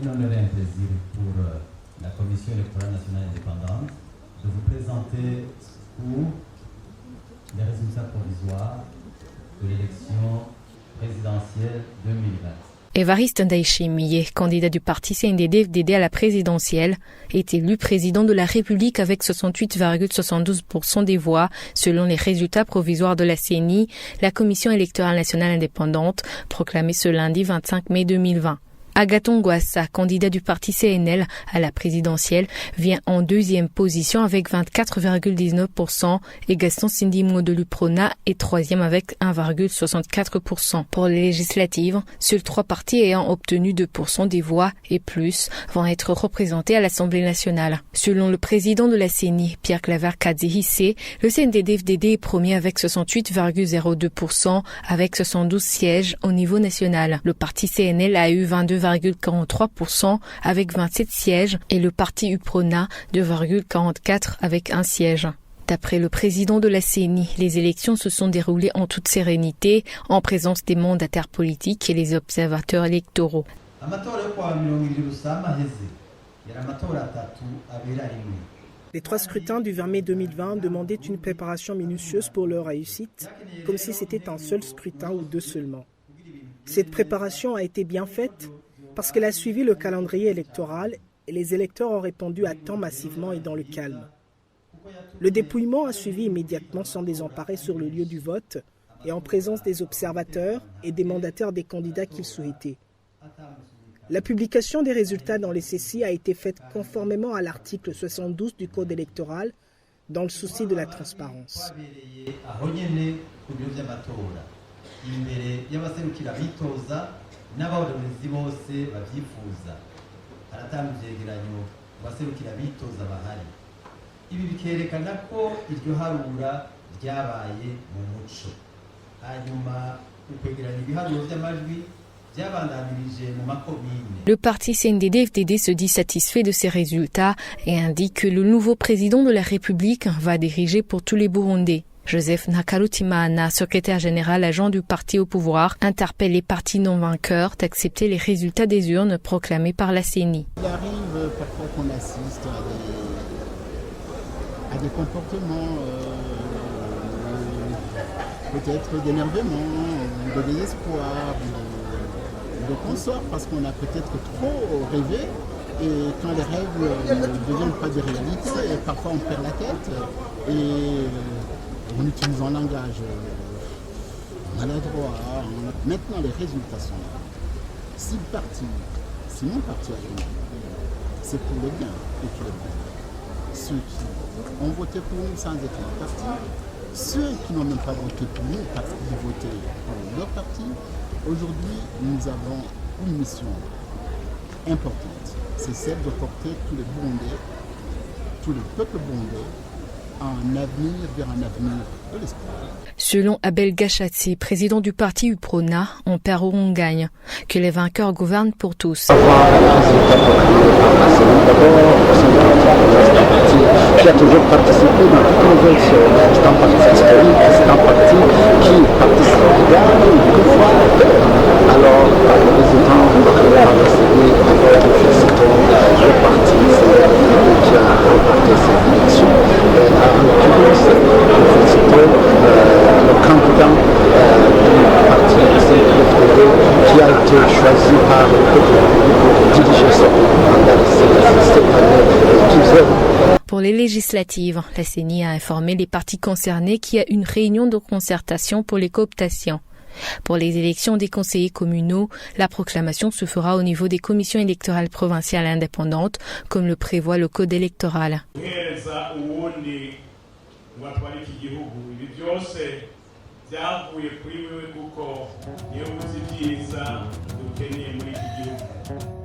un honneur et un plaisir pour la Commission électorale nationale indépendante de vous présenter pour les résultats provisoires de l'élection présidentielle 2020. Évariste Ndayishimiye, candidat du parti CNDD-FDD à la présidentielle, est élu président de la République avec 68,72% des voix, selon les résultats provisoires de la CENI, la Commission électorale nationale indépendante, proclamée ce lundi 25 mai 2020. Agathon Rwasa, candidat du parti CNL à la présidentielle, vient en deuxième position avec 24,19% et Gaston Sindimou de l'UPRONA est troisième avec 1,64%. Pour les législatives, seuls 3 partis ayant obtenu 2% des voix et plus vont être représentés à l'Assemblée nationale. Selon le président de la CENI, Pierre Claver Kadzihissé, le CNDD-FDD est premier avec 68,02% avec 72 sièges au niveau national. Le parti CNL a eu 22,43% avec 27 sièges et le parti UPRONA 2,44% avec 1 siège. D'après le président de la CENI, les élections se sont déroulées en toute sérénité, en présence des mandataires politiques et les observateurs électoraux. Les 3 scrutins du 20 mai 2020 demandaient une préparation minutieuse pour leur réussite, comme si c'était un seul scrutin ou 2 seulement. Cette préparation a été bien faite parce qu'elle a suivi le calendrier électoral et les électeurs ont répondu à temps massivement et dans le calme. Le dépouillement a suivi immédiatement sans désemparer sur le lieu du vote et en présence des observateurs et des mandataires des candidats qu'ils souhaitaient. La publication des résultats dans les CECI a été faite conformément à l'article 72 du Code électoral dans le souci de la transparence. Imbere y'abaserukira bitoza n'abayobozi bose bavyifuza haratanga ivyegeranyo abaserukira bitoza bahari ibi bikerekana ko iryo harura ryabaye mu muco hanyuma ukwegeranya ibiharuro vy'amajwi byabandanirije mu makomine. Le parti CNDD-FDD se dit satisfait de ces résultats et indique que le nouveau président de la République va diriger pour tous les Burundais. Joseph Nakarutimana, secrétaire général adjoint du parti au pouvoir, interpelle les partis non vainqueurs d'accepter les résultats des urnes proclamés par la CENI. Il arrive parfois qu'on assiste à des comportements peut-être d'énervement, de désespoir, de consort, parce qu'on a peut-être trop rêvé. Et quand les rêves ne deviennent pas des réalités, parfois on perd la tête. Et en utilisant un langage maladroit. Maintenant, les résultats sont là. Si mon parti a gagné, c'est pour le bien et pour le bien. Ceux qui ont voté pour nous sans être un parti, ceux qui n'ont même pas voté pour nous parce qu'ils votaient pour leur parti, aujourd'hui, nous avons une mission importante. C'est celle de porter tous les Burundais, tout le peuple burundais, un avenir vers un avenir de l'espoir. Selon Abel Gachatsi, président du parti UPRONA, on perd ou on gagne, que les vainqueurs gouvernent pour tous. Qui a toujours participé dans toutes les élections. C'est un parti historique, c'est un parti qui participe quelquefois. Alors, le président va procéder avec le parti qui a remporté cette élection. Le candidat du parti CNDD qui a été choisi par le peuple pour diriger son mandat cette année. Pour les législatives, la CENI a informé les partis concernés qu'il y a une réunion de concertation pour les cooptations. Pour les élections des conseillers communaux, la proclamation se fera au niveau des commissions électorales provinciales indépendantes, comme le prévoit le code électoral. byavuye kuri wewe kuko niyo uzi byiza dukeneye muri iki gihugu.